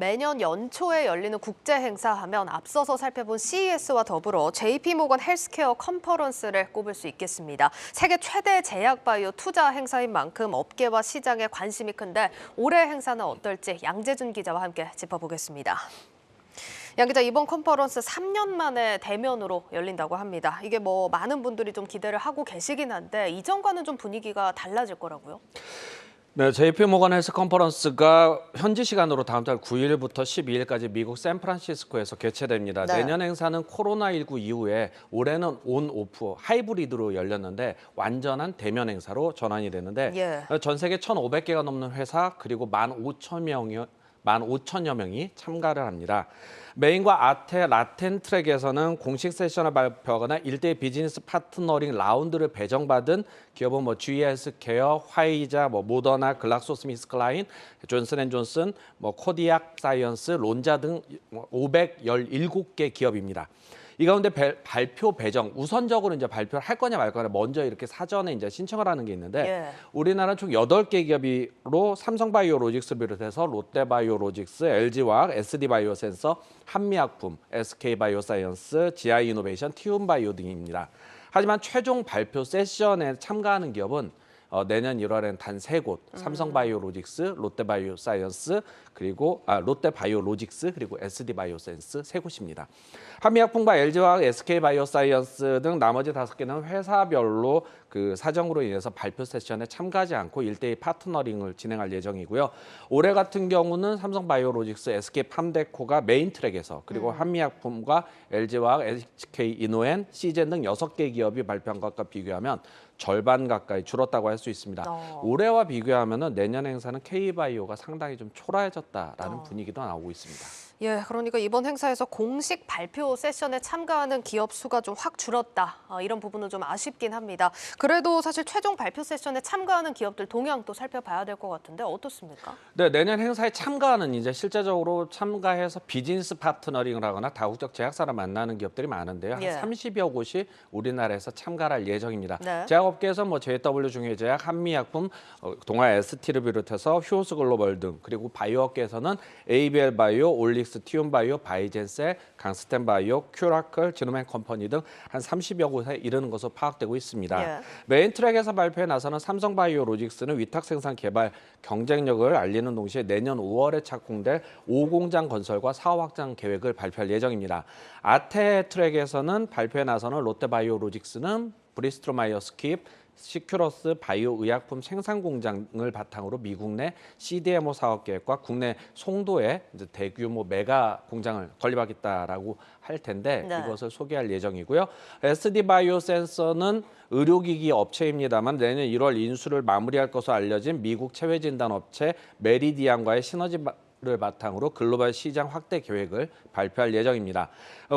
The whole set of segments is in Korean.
매년 연초에 열리는 국제 행사 하면 앞서서 살펴본 CES와 더불어 JP모건 헬스케어 컨퍼런스를 꼽을 수 있겠습니다. 세계 최대 제약바이오 투자 행사인 만큼 업계와 시장에 관심이 큰데 올해 행사는 어떨지 양재준 기자와 함께 짚어보겠습니다. 양 기자, 이번 컨퍼런스 3년 만에 대면으로 열린다고 합니다. 이게 많은 분들이 좀 기대를 하고 계시긴 한데 이전과는 좀 분위기가 달라질 거라고요? 네, JP모건 헬스 컨퍼런스가 현지 시간으로 다음 달 9일부터 12일까지 미국 샌프란시스코에서 개최됩니다. 네. 내년 행사는 코로나19 이후에 올해는 온, 오프, 하이브리드로 열렸는데 완전한 대면 행사로 전환이 되는데 전 세계 1,500개가 넘는 회사 그리고 15,000여 명이 참가를 합니다. 메인과 아테 라텐 트랙에서는 공식 세션을 발표하거나 일대 비즈니스 파트너링 라운드를 배정받은 기업은 GE 헬스케어, 화이자, 모더나, 글락소스미스클라인, 존슨앤존슨, 코디악 사이언스, 론자 등 517개 기업입니다. 이 가운데 발표 배정, 우선적으로 이제 발표를 할 거냐 말 거냐 먼저 이렇게 사전에 이제 신청을 하는 게 있는데 우리나라는 총 8개 기업으로 삼성바이오로직스를 비롯해서 롯데바이오로직스, LG화학, SD바이오센서, 한미약품, SK바이오사이언스, GI이노베이션, 티움바이오 등입니다. 하지만 최종 발표 세션에 참가하는 기업은 내년 1월엔 단 3곳, 삼성바이오로직스, 롯데바이오사이언스, 그리고 롯데바이오로직스, 그리고 SD바이오센스 3곳입니다. 한미약품과 LG화학, SK바이오사이언스 등 나머지 5개는 회사별로 그 사정으로 인해서 발표 세션에 참가하지 않고 1대1 파트너링을 진행할 예정이고요. 올해 같은 경우는 삼성바이오로직스, SK팜데코가 메인 트랙에서 그리고 한미약품과 LG화학, SK이노엔, 시젠 등 6개 기업이 발표한 것과 비교하면 절반 가까이 줄었다고 할 수 있습니다. 올해와 비교하면 내년 행사는 K바이오가 상당히 좀 초라해졌다라는 분위기도 나오고 있습니다. 그러니까 이번 행사에서 공식 발표 세션에 참가하는 기업 수가 좀 확 줄었다. 이런 부분은 좀 아쉽긴 합니다. 그래도 사실 최종 발표 세션에 참가하는 기업들 동향 또 살펴봐야 될 것 같은데 어떻습니까? 네, 내년 행사에 참가하는 이제 실제적으로 참가해서 비즈니스 파트너링을 하거나 다국적 제약사를 만나는 기업들이 많은데요. 한 30여 곳이 우리나라에서 참가를 할 예정입니다. 제약업계에서 JW 중해제약, 한미약품, 동아 ST를 비롯해서 휴오스 글로벌 등 그리고 바이오업계에서는 ABL 바이오, 올릭스, 티움바이오, 바이젠셀, 강스텐 바이오, 큐라클, 지노맨 컴퍼니 등 한 30여 곳에 이르는 것으로 파악되고 있습니다. 메인 트랙에서 발표에 나서는 삼성바이오로직스는 위탁 생산 개발 경쟁력을 알리는 동시에 내년 5월에 착공될 5공장 건설과 사업 확장 계획을 발표할 예정입니다. 아테 트랙에서는 발표에 나서는 롯데바이오로직스는 브리스톨 마이어스 스킵, 시큐러스 바이오 의약품 생산 공장을 바탕으로 미국 내 CDMO 사업 계획과 국내 송도에 이제 대규모 메가 공장을 건립하겠다라고 할 텐데 이것을 소개할 예정이고요. SD 바이오센서는 의료기기 업체입니다만 내년 1월 인수를 마무리할 것으로 알려진 미국 체외 진단 업체 메리디안과의 시너지를 바탕으로 글로벌 시장 확대 계획을 발표할 예정입니다.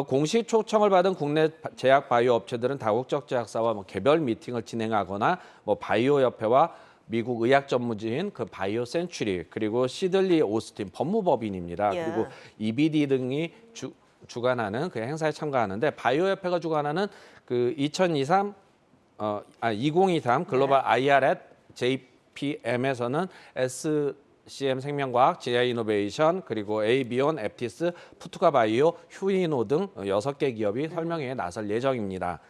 공식 초청을 받은 국내 제약 바이오 업체들은 다국적 제약사와 개별 미팅을 진행하거나 바이오협회와 미국 의학 전문지인 그 바이오 센츄리 그리고 시들리 오스틴 법무법인입니다. 그리고 EBD 등이 주관하는 그 행사에 참가하는데 바이오협회가 주관하는 그 2023 글로벌 IRS JPM에서는 CM 생명과학, GI이노베이션, 그리고 에이비온, 앱티스, 푸트가바이오, 휴이노 등 6개 기업이 설명회에 나설 예정입니다.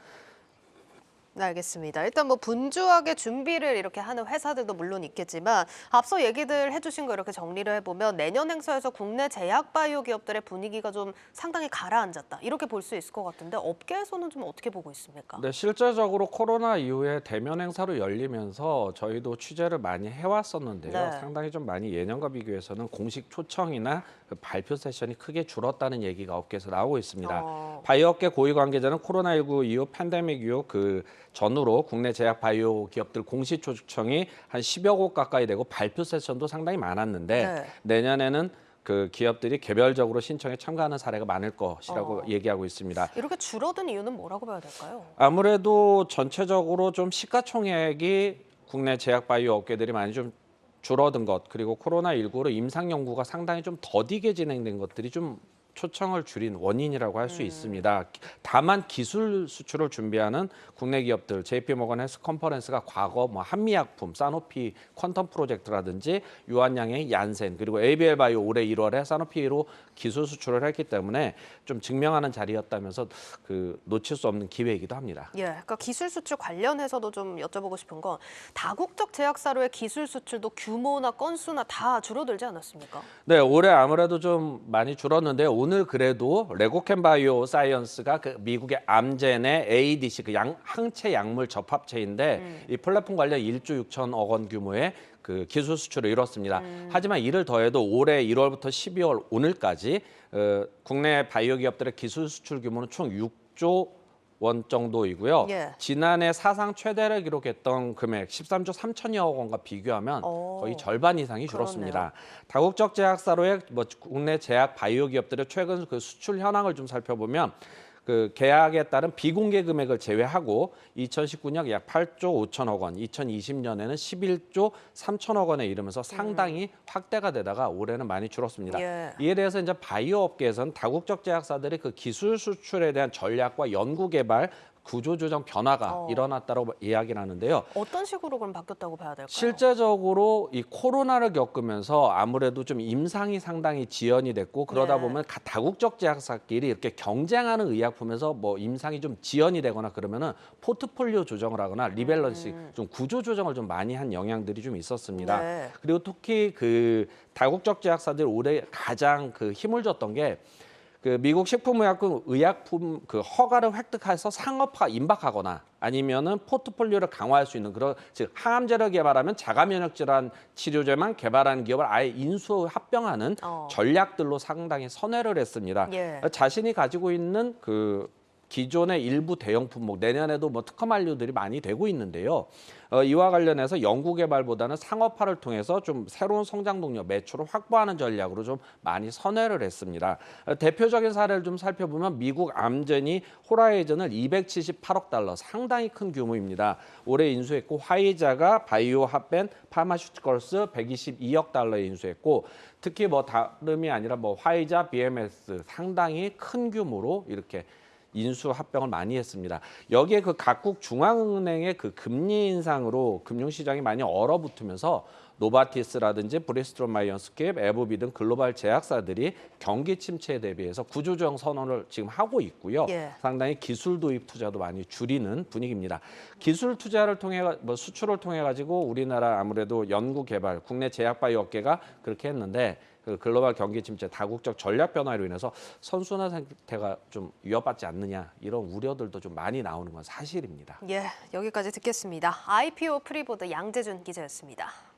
네, 알겠습니다. 일단 분주하게 준비를 이렇게 하는 회사들도 물론 있겠지만 앞서 얘기들 해주신 거 이렇게 정리를 해보면 내년 행사에서 국내 제약 바이오 기업들의 분위기가 좀 상당히 가라앉았다. 이렇게 볼 수 있을 것 같은데 업계에서는 좀 어떻게 보고 있습니까? 네, 실제적으로 코로나 이후에 대면 행사로 열리면서 저희도 취재를 많이 해왔었는데요. 상당히 좀 많이 예년과 비교해서는 공식 초청이나 그 발표 세션이 크게 줄었다는 얘기가 업계에서 나오고 있습니다. 바이오업계 고위 관계자는 코로나19 이후 팬데믹 이후 그 전후로 국내 제약 바이오 기업들 공식 초청이 한 10여 곳 가까이 되고 발표 세션도 상당히 많았는데 내년에는 그 기업들이 개별적으로 신청에 참가하는 사례가 많을 것이라고 얘기하고 있습니다. 이렇게 줄어든 이유는 뭐라고 봐야 될까요? 아무래도 전체적으로 좀 시가총액이 국내 제약 바이오 업계들이 많이 좀 줄어든 것 그리고 코로나19로 임상 연구가 상당히 좀 더디게 진행된 것들이 좀 초청을 줄인 원인이라고 할 수 있습니다. 다만 기술 수출을 준비하는 국내 기업들, JP모건 헬스 컨퍼런스가 과거 뭐 한미약품, 사노피 퀀텀 프로젝트라든지 유한양의 얀센 그리고 ABL 바이오 올해 1월에 사노피로 기술 수출을 했기 때문에 좀 증명하는 자리였다면서 그 놓칠 수 없는 기회이기도 합니다. 예, 그러니까 기술 수출 관련해서도 좀 여쭤보고 싶은 건 다국적 제약사로의 기술 수출도 규모나 건수나 다 줄어들지 않았습니까? 네, 올해 아무래도 좀 많이 줄었는데요. 오늘 그래도 레고캠 바이오 사이언스가 그 미국의 암젠의 ADC 그 항체 약물 접합체인데 이 플랫폼 관련 1조 6천억 원 규모의 그 기술 수출을 이뤘습니다. 하지만 이를 더해도 올해 1월부터 12월 오늘까지 국내 바이오 기업들의 기술 수출 규모는 총 6조 원 정도이고요. 예. 지난해 사상 최대를 기록했던 금액 13조 3천여억 원과 비교하면 거의 절반 이상이 줄었습니다. 그렇네요. 다국적 제약사로의 뭐 국내 제약 바이오 기업들의 최근 그 수출 현황을 좀 살펴보면 그 계약에 따른 비공개 금액을 제외하고 2019년 약 8조 5천억 원, 2020년에는 11조 3천억 원에 이르면서 상당히 확대가 되다가 올해는 많이 줄었습니다. 예. 이에 대해서 이제 바이오 업계에서는 다국적 제약사들이 그 기술 수출에 대한 전략과 연구 개발 구조조정 변화가 일어났다고 이야기를 하는데요. 어떤 식으로 그럼 바뀌었다고 봐야 될까요? 실제적으로 이 코로나를 겪으면서 아무래도 좀 임상이 상당히 지연이 됐고 그러다 네. 보면 다국적 제약사끼리 이렇게 경쟁하는 의약품에서 뭐 임상이 좀 지연이 되거나 그러면은 포트폴리오 조정을 하거나 리밸런싱, 좀 구조 조정을 좀 많이 한 영향들이 좀 있었습니다. 네. 그리고 특히 그 다국적 제약사들 올해 가장 그 힘을 줬던 게 그 미국 식품의약품 의약품 그 허가를 획득해서 상업화 임박하거나 아니면은 포트폴리오를 강화할 수 있는 그런 즉 항암제를 개발하면 자가 면역 질환 치료제만 개발하는 기업을 아예 인수 합병하는 전략들로 상당히 선회를 했습니다. 예. 자신이 가지고 있는 그 기존의 일부 대형 품목 내년에도 뭐 특허 만료들이 많이 되고 있는데요. 이와 관련해서 연구 개발보다는 상업화를 통해서 좀 새로운 성장 동력, 매출을 확보하는 전략으로 좀 많이 선회를 했습니다. 대표적인 사례를 좀 살펴보면 미국 암젠이 호라이즌을 278억 달러, 상당히 큰 규모입니다. 올해 인수했고 화이자가 바이오 합벤 파마슈티컬스 122억 달러에 인수했고 특히 뭐 다름이 아니라 뭐 화이자, BMS 상당히 큰 규모로 이렇게 인수 합병을 많이 했습니다. 여기에 그 각국 중앙은행의 그 금리 인상으로 금융시장이 많이 얼어붙으면서 노바티스라든지 브리스톨 마이언스캡, 에브비 등 글로벌 제약사들이 경기 침체에 대비해서 구조조정 선언을 지금 하고 있고요. 예. 상당히 기술 도입 투자도 많이 줄이는 분위기입니다. 기술 투자를 통해 뭐 수출을 통해 가지고 우리나라 아무래도 연구 개발, 국내 제약 바이오 업계가 그렇게 했는데 그 글로벌 경기 침체, 다국적 전략 변화로 인해서 선순환 상태가 좀 위협받지 않느냐 이런 우려들도 좀 많이 나오는 건 사실입니다. 예, 여기까지 듣겠습니다. IPO 프리보드 양재준 기자였습니다.